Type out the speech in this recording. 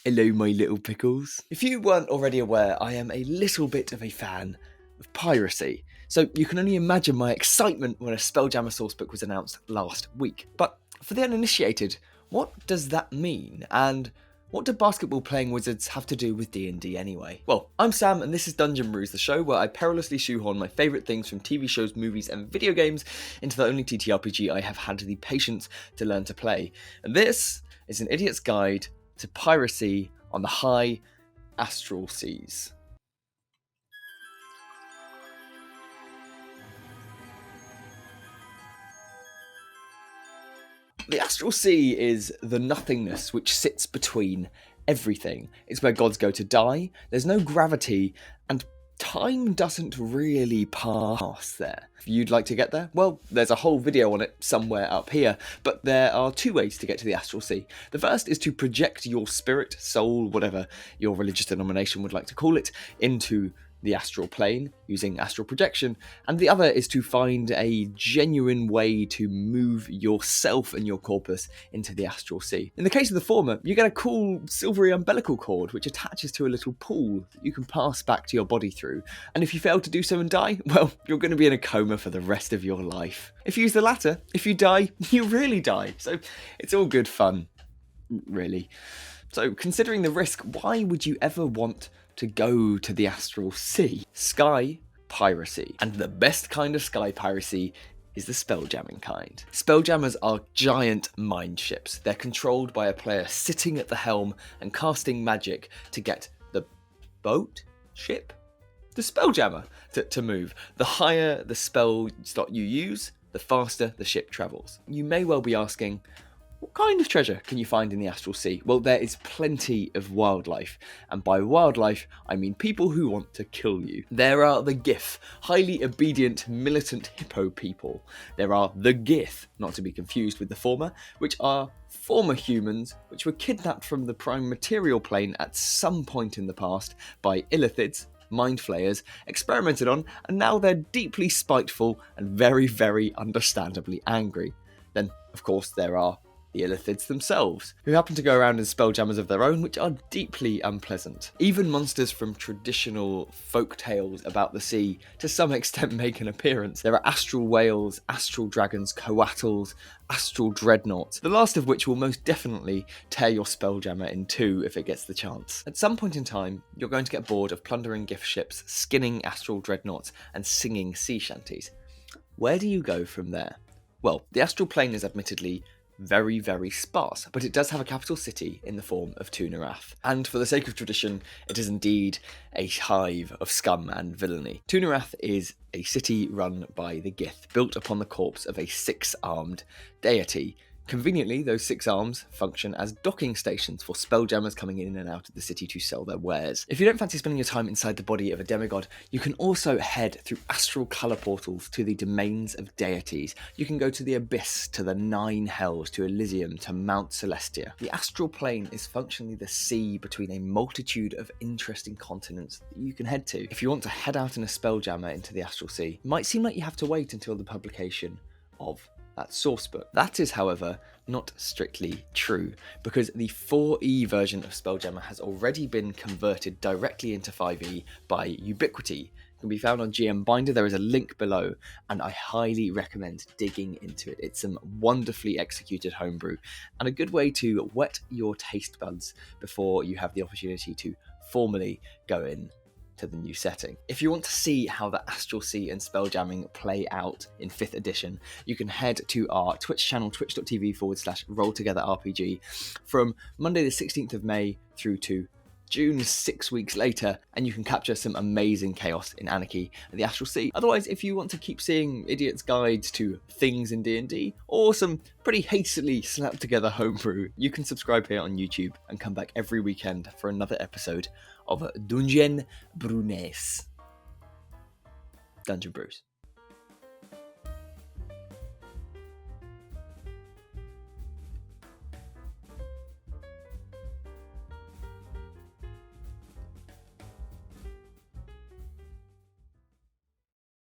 Hello, my little pickles. If you weren't already aware, I am a little bit of a fan of piracy, so you can only imagine my excitement when a Spelljammer sourcebook was announced last week. But for the uninitiated, what does that mean, and what do basketball-playing wizards have to do with D&D anyway? Well, I'm Sam, and this is Dungeon Brews, the show where I perilously shoehorn my favourite things from TV shows, movies, and video games into the only TTRPG I have had the patience to learn to play. And this is an idiot's guide to piracy on the high Astral Seas. The Astral Sea is the nothingness which sits between everything. It's where gods go to die, there's no gravity, and time doesn't really pass there. If you'd like to get there, well, there's a whole video on it somewhere up here, but there are two ways to get to the Astral Sea. The first is to project your spirit, soul, whatever your religious denomination would like to call it, into the Astral Plane using astral projection, and the other is to find a genuine way to move yourself and your corpus into the Astral Sea. In the case of the former, you get a cool silvery umbilical cord which attaches to a little pool that you can pass back to your body through, and if you fail to do so and die, well, you're going to be in a coma for the rest of your life. If you use the latter, if you die, you really die, so it's all good fun, really. So considering the risk, why would you ever want to go to the Astral Sea? Sky piracy. And the best kind of sky piracy is the spelljamming kind. Spelljammers are giant mind ships. They're controlled by a player sitting at the helm and casting magic to get the boat? Ship? The spelljammer to move. The higher the spell slot you use, the faster the ship travels. You may well be asking, what kind of treasure can you find in the Astral Sea? Well, there is plenty of wildlife, and by wildlife, I mean people who want to kill you. There are the Gith, highly obedient, militant hippo people. There are the Gith, not to be confused with the former, which are former humans which were kidnapped from the prime material plane at some point in the past by illithids, mind flayers, experimented on, and now they're deeply spiteful and very, very understandably angry. Then, of course, there are the illithids themselves, who happen to go around in spelljammers of their own, which are deeply unpleasant. Even monsters from traditional folk tales about the sea to some extent make an appearance. There are astral whales, astral dragons, coatls, astral dreadnoughts, the last of which will most definitely tear your spelljammer in two if it gets the chance. At some point in time, you're going to get bored of plundering gift ships, skinning astral dreadnoughts, and singing sea shanties. Where do you go from there? Well, the Astral Plane is admittedly very, very sparse, but it does have a capital city in the form of Tunarath. And for the sake of tradition, it is indeed a hive of scum and villainy. Tunarath is a city run by the Gith, built upon the corpse of a six-armed deity. Conveniently, those six arms function as docking stations for spelljammers coming in and out of the city to sell their wares. If you don't fancy spending your time inside the body of a demigod, you can also head through astral colour portals to the domains of deities. You can go to the Abyss, to the Nine Hells, to Elysium, to Mount Celestia. The Astral Plane is functionally the sea between a multitude of interesting continents that you can head to. If you want to head out in a spelljammer into the Astral Sea, it might seem like you have to wait until the publication of that sourcebook. That is, however, not strictly true, because the 4E version of Spelljammer has already been converted directly into 5E by Ubiquity. It can be found on GM Binder, there is a link below, and I highly recommend digging into it. It's some wonderfully executed homebrew, and a good way to whet your taste buds before you have the opportunity to formally go in to the new setting. If you want to see how the Astral Sea and spelljamming play out in 5th edition, you can head to our Twitch channel, twitch.tv/rolltogetherrpg, from Monday the 16th of May through to June, 6 weeks later, and you can capture some amazing chaos in Anarchy at the Astral Sea. Otherwise, if you want to keep seeing idiots' guides to things in D&D, or some pretty hastily slapped together homebrew, you can subscribe here on YouTube and come back every weekend for another episode of Dungeon Brews. Dungeon Brews.